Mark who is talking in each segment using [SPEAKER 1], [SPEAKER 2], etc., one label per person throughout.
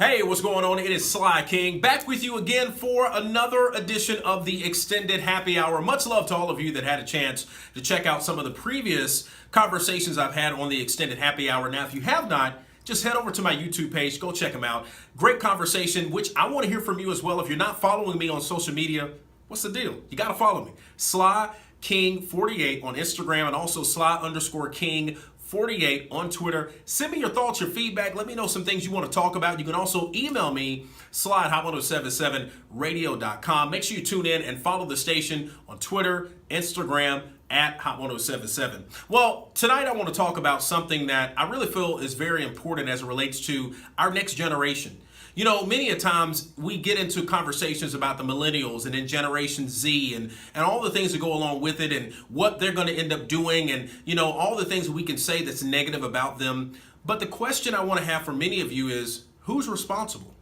[SPEAKER 1] Hey, what's going on? It is Sly King back with you again for another edition of the Extended Happy Hour. Much love to all of you that had a chance to check out some of the previous conversations I've had on the Extended Happy Hour. Now, if you have not, just head over to my YouTube page, go check them out. Great conversation, which I want to hear from you as well. If you're not following me on social media, what's the deal? You got to follow me. Sly King 48 on Instagram and also Sly_King 48 on Twitter. Send me your thoughts, your feedback. Let me know some things you want to talk about. You can also email me, sly@hot1077radio.com. Make sure you tune in and follow the station on Twitter, Instagram, at Hot1077. Well, tonight I want to talk about something that I really feel is very important as it relates to our next generation. You know, many a times we get into conversations about the millennials and then Generation Z and all the things that go along with it and what they're going to end up doing and, you know, all the things that we can say that's negative about them. But the question I want to have for many of you is, who's responsible?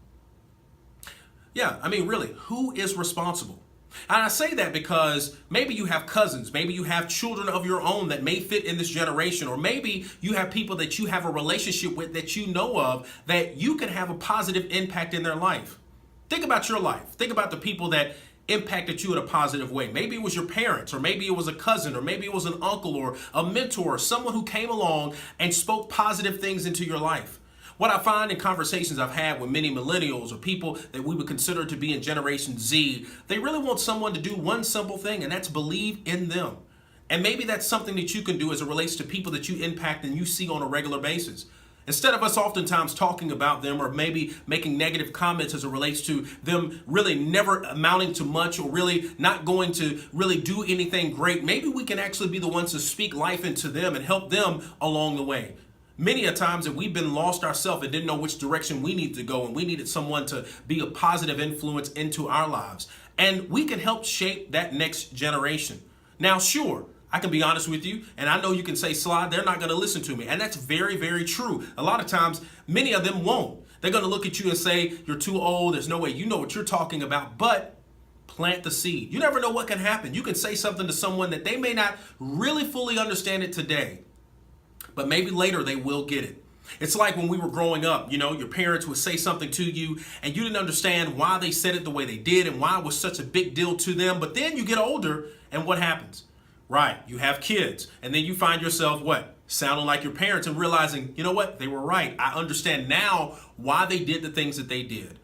[SPEAKER 1] Yeah, I mean, really, who is responsible? And I say that because maybe you have cousins, maybe you have children of your own that may fit in this generation, or maybe you have people that you have a relationship with that you know of that you can have a positive impact in their life. Think about your life. Think about the people that impacted you in a positive way. Maybe it was your parents, or maybe it was a cousin, or maybe it was an uncle or a mentor, or someone who came along and spoke positive things into your life. What I find in conversations I've had with many millennials or people that we would consider to be in Generation Z, they really want someone to do one simple thing, and that's believe in them. And maybe that's something that you can do as it relates to people that you impact and you see on a regular basis. Instead of us oftentimes talking about them or maybe making negative comments as it relates to them really never amounting to much or really not going to really do anything great, maybe we can actually be the ones to speak life into them and help them along the way. Many a times that we've been lost ourselves and didn't know which direction we need to go, and we needed someone to be a positive influence into our lives. And we can help shape that next generation. Now, sure, I can be honest with you, and I know you can say, Sly, they're not going to listen to me. And that's very, very true. A lot of times, many of them won't. They're going to look at you and say, you're too old, there's no way you know what you're talking about, but plant the seed. You never know what can happen. You can say something to someone that they may not really fully understand it today, but maybe later they will get it. It's like when we were growing up, you know, your parents would say something to you and you didn't understand why they said it the way they did and why it was such a big deal to them. But then you get older and what happens? Right, you have kids and then you find yourself what? Sounding like your parents and realizing, you know what? They were right. I understand now why they did the things that they did.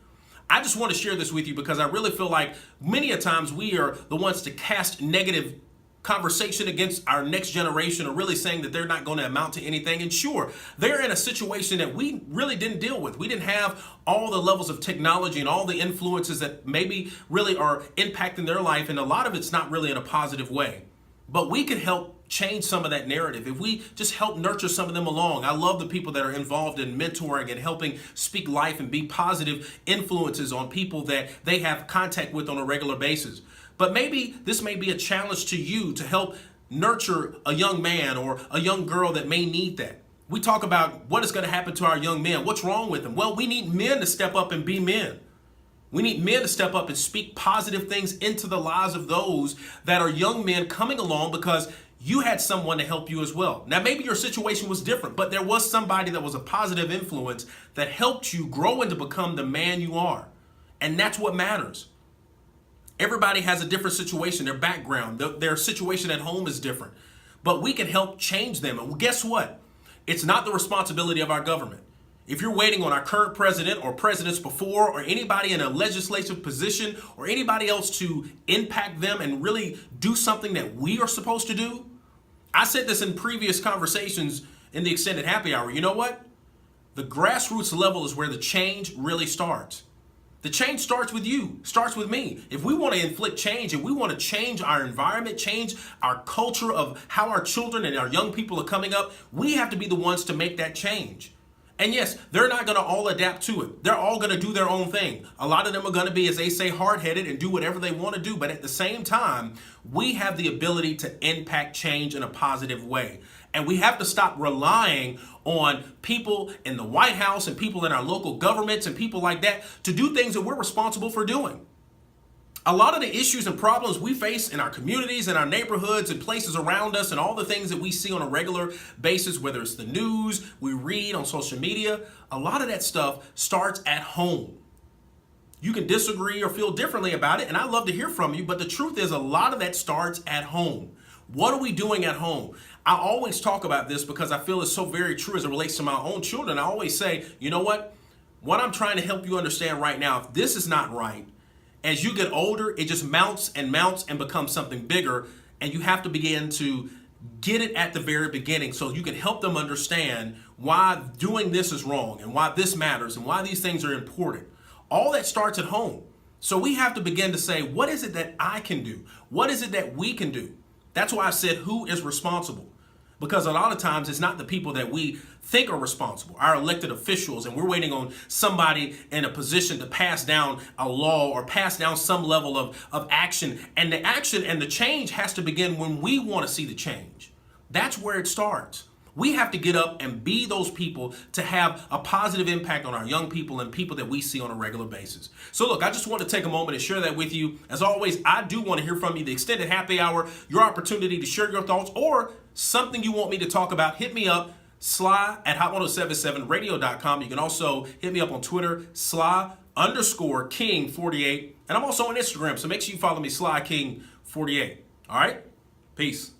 [SPEAKER 1] I just want to share this with you because I really feel like many a times we are the ones to cast negative conversation against our next generation, or really saying that they're not going to amount to anything. And sure, they're in a situation that we really didn't deal with. We didn't have all the levels of technology and all the influences that maybe really are impacting their life, and a lot of it's not really in a positive way. But we can help change some of that narrative if we just help nurture some of them along. I love the people that are involved in mentoring and helping speak life and be positive influences on people that they have contact with on a regular basis. But maybe this may be a challenge to you to help nurture a young man or a young girl that may need that. We talk about what is going to happen to our young men. What's wrong with them? Well, we need men to step up and be men. We need men to step up and speak positive things into the lives of those that are young men coming along because you had someone to help you as well. Now, maybe your situation was different, but there was somebody that was a positive influence that helped you grow and to become the man you are. And that's what matters. Everybody has a different situation, their background, their situation at home is different. But we can help change them. And guess what? It's not the responsibility of our government. If you're waiting on our current president or presidents before or anybody in a legislative position or anybody else to impact them and really do something that we are supposed to do, I said this in previous conversations in the Extended Happy Hour. You know what? The grassroots level is where the change really starts. The change starts with you, starts with me. If we want to inflict change and we want to change our environment, change our culture of how our children and our young people are coming up, we have to be the ones to make that change. And yes, they're not going to all adapt to it. They're all going to do their own thing. A lot of them are going to be, as they say, hard-headed and do whatever they want to do. But at the same time, we have the ability to impact change in a positive way. And we have to stop relying on people in the White House and people in our local governments and people like that to do things that we're responsible for doing. A lot of the issues and problems we face in our communities, in our neighborhoods, and places around us, and all the things that we see on a regular basis, whether it's the news, we read on social media, a lot of that stuff starts at home. You can disagree or feel differently about it, and I'd love to hear from you, but the truth is a lot of that starts at home. What are we doing at home? I always talk about this because I feel it's so very true as it relates to my own children. I always say, you know what? What I'm trying to help you understand right now, if this is not right, as you get older, it just mounts and becomes something bigger, and you have to begin to get it at the very beginning so you can help them understand why doing this is wrong and why this matters and why these things are important. All that starts at home. So we have to begin to say, what is it that I can do? What is it that we can do? That's why I said, who is responsible? Because a lot of times it's not the people that we think are responsible, our elected officials, and we're waiting on somebody in a position to pass down a law or pass down some level of action. And the action and the change has to begin when we want to see the change. That's where it starts. We have to get up and be those people to have a positive impact on our young people and people that we see on a regular basis. So look, I just want to take a moment and share that with you. As always, I do want to hear from you. The extended happy hour, your opportunity to share your thoughts or something you want me to talk about, hit me up, Sly at hot1077radio.com. You can also hit me up on Twitter, Sly_King48. And I'm also on Instagram, so make sure you follow me, SlyKing48. All right? Peace.